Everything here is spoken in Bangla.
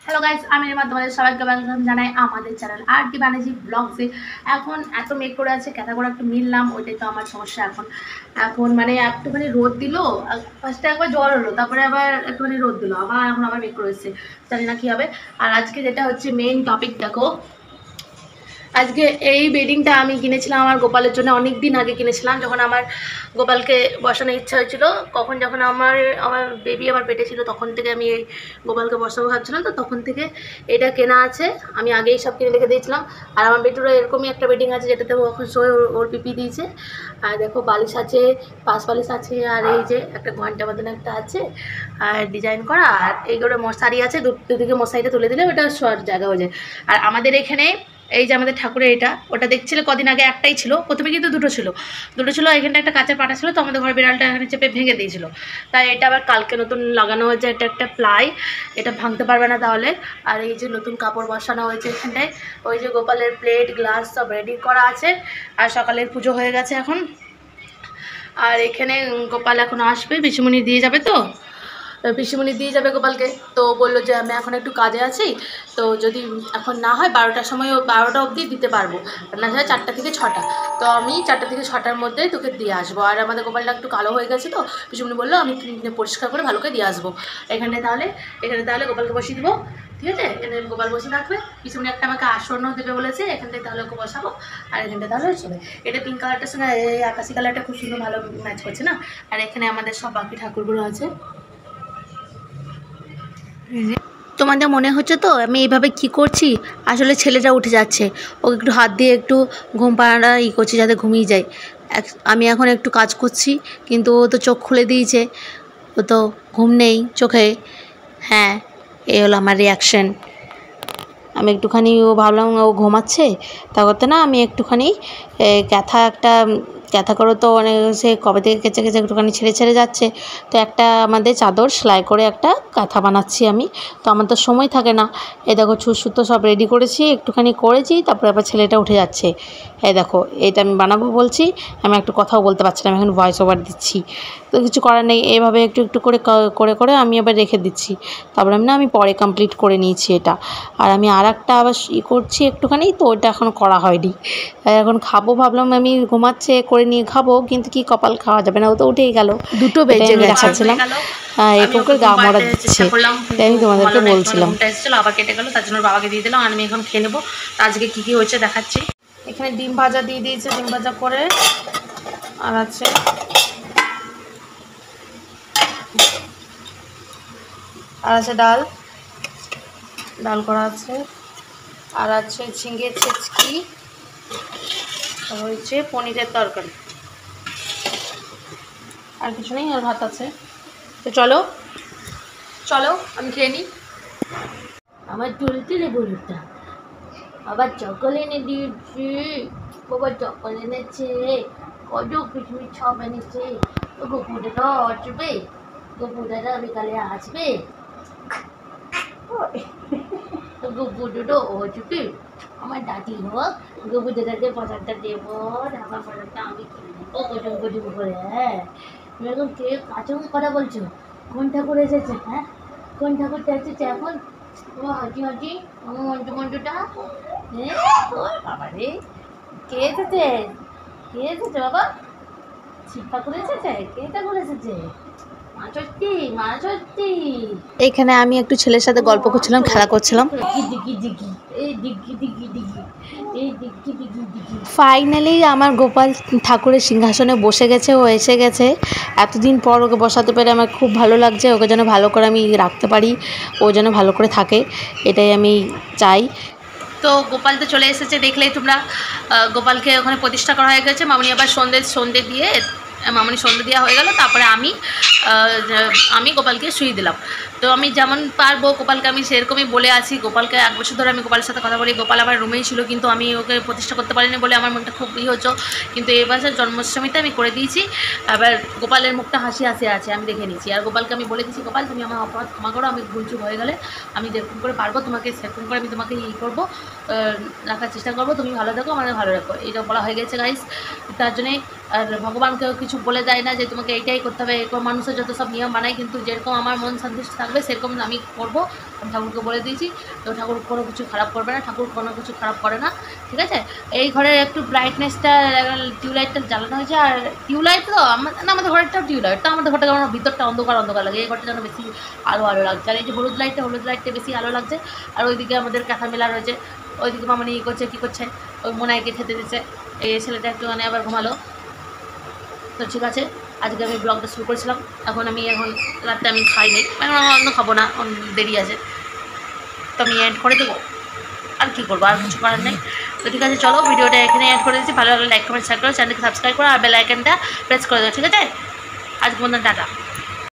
হ্যালো গাইস, আমি রিমা তোমাদের সবাইকে ওয়েলকাম জানাই আমাদের চ্যানেল আর কি বানাজি ব্লগসে। এখন এত মেঘ করে আছে, ক্যাথা করে একটু মিললাম, ওইটাই তো আমার সমস্যা। এখন এখন মানে একটুখানি রোদ দিল, ফার্স্টে একবার জল হলো, তারপরে আবার একটুখানি রোদ দিল, এখন আবার মেঘ করে এসছে, জানি না কী হবে। আর আজকে যেটা হচ্ছে মেইন টপিক, দেখো আজকে এই বেডিংটা আমি কিনেছিলাম আমার গোপালের জন্য। অনেক দিন আগে কিনেছিলাম, যখন আমার গোপালকে বসানোর ইচ্ছা হয়েছিল, যখন আমার আমার বেবি আমার পেটে ছিল, তখন থেকে আমি এই গোপালকে বসাবো ভাবছিলাম। তো তখন থেকে এটা কেনা আছে, আমি আগেই সব কিনে রেখে দিয়েছিলাম। আর আমার বেডরুমে এরকমই একটা বেডিং আছে, যেটাতে ও এখন শোয়, ওর পিপি দিয়েছে। আর দেখো বালিশ আছে, পাশ বালিশ আছে, আর এই যে একটা ঘন্টা মতন একটা আছে আর ডিজাইন করা, আর এইগুলো মশারি আছে, দুদিকে মশারিটা তুলে দিলে ওটা শোয়ার জায়গা হয়ে যায়। আর আমাদের এখানে এই যে আমাদের ঠাকুরের ওটা দেখছিলে কদিন আগে একটাই ছিল, প্রথমে কিন্তু দুটো ছিল। এখানটা একটা কাঁচের পাটা ছিল, তো আমাদের ঘর বিড়ালটা এখানে চেপে ভেঙে দিয়েছিল। তাই এটা আবার কালকে নতুন লাগানো হয়েছে, এটা একটা প্লাই, এটা ভাঙতে পারবে না তাহলে। আর এই যে নতুন কাপড় বসানো হয়েছে এখানটায়, ওই যে গোপালের প্লেট গ্লাস সব রেডি করা আছে। আর সকালের পুজো হয়ে গেছে এখন। আর এখানে গোপাল এখন আসবে, পিসিমণি দিয়ে যাবে, তো পিসিমণি দিয়ে যাবে গোপালকে। তো বললো যে আমি এখন একটু কাজে আছি, তো যদি এখন না হয় 12টার সময়, 12টা অবধি দিতে পারবো, না হয় 4টা থেকে 6টা। তো আমি 4টা থেকে 6টার মধ্যেই তোকে দিয়ে আসবো। আর আমাদের গোপালটা একটু কালো হয়ে গেছে, তো পিসিমণি বললো আমি পরিষ্কার করে ভালো করে দিয়ে আসবো। এখানে তাহলে গোপালকে বসিয়ে দেবো, ঠিক আছে? এখানে গোপাল বসে থাকবে, পিছনে একটা আমাকে আসনও দেবে বলেছে, এখানটায় তাহলে ওকে বসাবো। আর এখানটায় তাহলে চলে, এটা পিঙ্ক কালারটার সঙ্গে এই আকাশি কালারটা খুব সুন্দর ভালো ম্যাচ করছে না? আর এখানে আমাদের সব বাকি ঠাকুরগুলো আছে। তোমাদের মনে হচ্ছে তো আমি এইভাবে কি করছি, আসলে ছেলেটা উঠে যাচ্ছে, ওকে একটু হাত দিয়ে একটু ঘুম পাড়ানো করছি যাতে ঘুমিয়ে যায়। আমি এখন একটু কাজ করছি, কিন্তু ও তো চোখ খুলে দিয়েছে, ও তো ঘুম নেই চোখে। হ্যাঁ, এই হলো আমার রিয়াকশান। আমি একটুখানি ভাবলাম ও ঘুমাচ্ছে, তা করতে না আমি একটুখানি ক্যাথা করো, তো অনেক সে কবে থেকে কেচে কেচে একটুখানি ছেড়ে ছেড়ে যাচ্ছে, তো একটা আমাদের চাদর সেলাই করে একটা কাঁথা বানাচ্ছি আমি। তো আমার তো সময় থাকে না। এই দেখো ছুঁচ তো সব রেডি করেছি, একটুখানি করেছি, তারপরে আবার ছেলেটা উঠে যাচ্ছে। এই দেখো এটা আমি বানাবো বলছি, আমি একটু কথাও বলতে পারছি না, আমি এখন ভয়েস ওভার দিচ্ছি। তো কিছু করার নেই, এভাবে একটু একটু করে করে করে আমি আবার রেখে দিচ্ছি। তারপরে আমি পরে কমপ্লিট করে নিয়েছি এটা। আর আমি আর একটা আবার করছি একটুখানি, তো ওটা এখন করা হয়নি। এখন খাবো ভাবলাম, আমি ঘুমাচ্ছে করে নিয়ে খাবো, কিন্তু কি কপাল, খাওয়া যাবে না, ও তো উঠেই গেল, 2টো বেজে দেখাচ্ছিলাম। এরকম করে গা মরা দিচ্ছে, তাই আমি তোমাদেরকে বলছিলাম। এসেছিলো আবার কেটে গেলো, তার জন্য বাবাকে দিয়ে দিলাম। আর আমি এখন খেয়ে নেবো। আজকে কী কী হয়েছে দেখাচ্ছি। এখানে ডিম ভাজা দিয়ে দিয়েছে, ডিম ভাজা করে, আর আছে ডাল করা আছে, আর আছে ঝিঙে ছেচকি, আর হয়েছে পনিরের তরকারি, আর কিছু নেই, আর ভাত আছে। তো চলো আমি খেয়ে নিই। আমার তুলতুলে গরুটা আবার চকল এনে দিয়েছি, বাবা চকল এনেছে, কত কিশমিশ সব এনেছে। তো গোপুদাটা আসবে, গোপুদাটা বিকালে আসবে, গোপুদাটা আসবে, আমার দাদি হোক, গোপুদাটাকে পচারটা দেবো, ঢাকা পচারটা আমি কিনে নেবো গজম গজম করে। হ্যাঁ, তুমি এখন কে কাচুম কথা বলছো? কোন ঠাকুর এসেছে? হ্যাঁ, কোন ঠাকুরটা এসেছে এখন? ও হাঁটি আমার মন্টুটা, হ্যাঁ বাবা রে, কে এসেছে বাবা? শিব ঠাকুর এসেছে? কে ঠাকুর এসেছে? এখানে আমি একটু ছেলের সাথে গল্প করছিলাম, খেলা করছিলাম। ফাইনালি আমার গোপাল ঠাকুরের সিংহাসনে বসে গেছে, ও এসে গেছে। এতদিন পর ওকে বসাতে পেরে আমার খুব ভালো লাগছে। ওকে যেন ভালো করে আমি রাখতে পারি, ও যেন ভালো করে থাকে, এটাই আমি চাই। তো গোপাল তো চলে এসেছে, দেখলেই তোমরা। গোপালকে ওখানে প্রতিষ্ঠা করা হয়ে গেছে। মামনি আবার সন্ধে দিয়ে দেওয়া হয়ে গেল। তারপরে আমি গোপালকে শুয়ে দিলাম। তো আমি যেমন পারবো গোপালকে আমি সেরকমই বলে আছি। গোপালকে 1 বছর ধরে আমি গোপালের সাথে কথা বলি। গোপাল আমার রুমেই ছিল, কিন্তু আমি ওকে প্রতিষ্ঠা করতে পারিনি বলে আমার মনটা খুব হচ্ছে। কিন্তু এই বছর জন্মাষ্টমীতে আমি করে দিয়েছি। আবার গোপালের মুখটা হাসি আছে, আমি দেখে নিয়েছি। আর গোপালকে আমি বলে দিয়েছি, গোপাল তুমি আমার অপরাধ ক্ষমা করো, আমি ভুলচুক হয়ে গেলে আমি যেরকম করে পারবো তোমাকে সেরকম করে আমি তোমাকে করবো, রাখার চেষ্টা করবো, তুমি ভালো থাকো, আমাদের ভালো রাখো, এটা বলা হয়ে গেছে গাইস। তার জন্যে আর ভগবানকেও কিছু বলে দেয় না যে তোমাকে এইটাই করতে হবে, এরকম মানুষের যত সব নিয়ম মানায়, কিন্তু যেরকম আমার মন সন্তুষ্ট থাকবে সেরকম আমি করবো। আমি ঠাকুরকে বলে দিয়েছি, তো ঠাকুর কোনো কিছু খারাপ করবে না, ঠাকুর কোনো কিছু খারাপ করে না, ঠিক আছে। এই ঘরের একটু ব্রাইটনেসটা টিউবলাইটটা জ্বালানো হয়েছে, আর টিউবলাইট তো আমাদের ঘরেরটাও টিউবলাইট, তো আমাদের ঘরটা আমার ভিতরটা অন্ধকার অন্ধকার লাগে, এই ঘরটা যেন বেশি আলো আলো লাগছে। আর এই যে হলুদ লাইটটা বেশি আলো লাগছে। আর ওইদিকে আমাদের কাঁথা মেলা রয়েছে, ওইদিকে মামনি ই করছে, কী করছে, ওই মোনাইকে খেতে দিচ্ছে, এই ছেলেটা একটু মানে আবার ঘুমালো। তো ঠিক আছে, আজকে আমি ব্লগটা শুরু করেছিলাম। এখন রাতে আমি খাইনি, এখন আমার অন্য খাবো না, দেরি আছে, তো আমি এন্ড করে দেবো। আর কী করবো, আর কিছু করার নেই। তো ঠিক আছে, চলো ভিডিওটা এখানে এন্ড করে দিচ্ছি। ভালো লাগলে লাইক কমেন্ট শেয়ার করো, চ্যানেলকে সাবস্ক্রাইব করো, আর বেল আইকনটা প্রেস করে দেবো, ঠিক আছে। আজকে বন্ধু টাটা।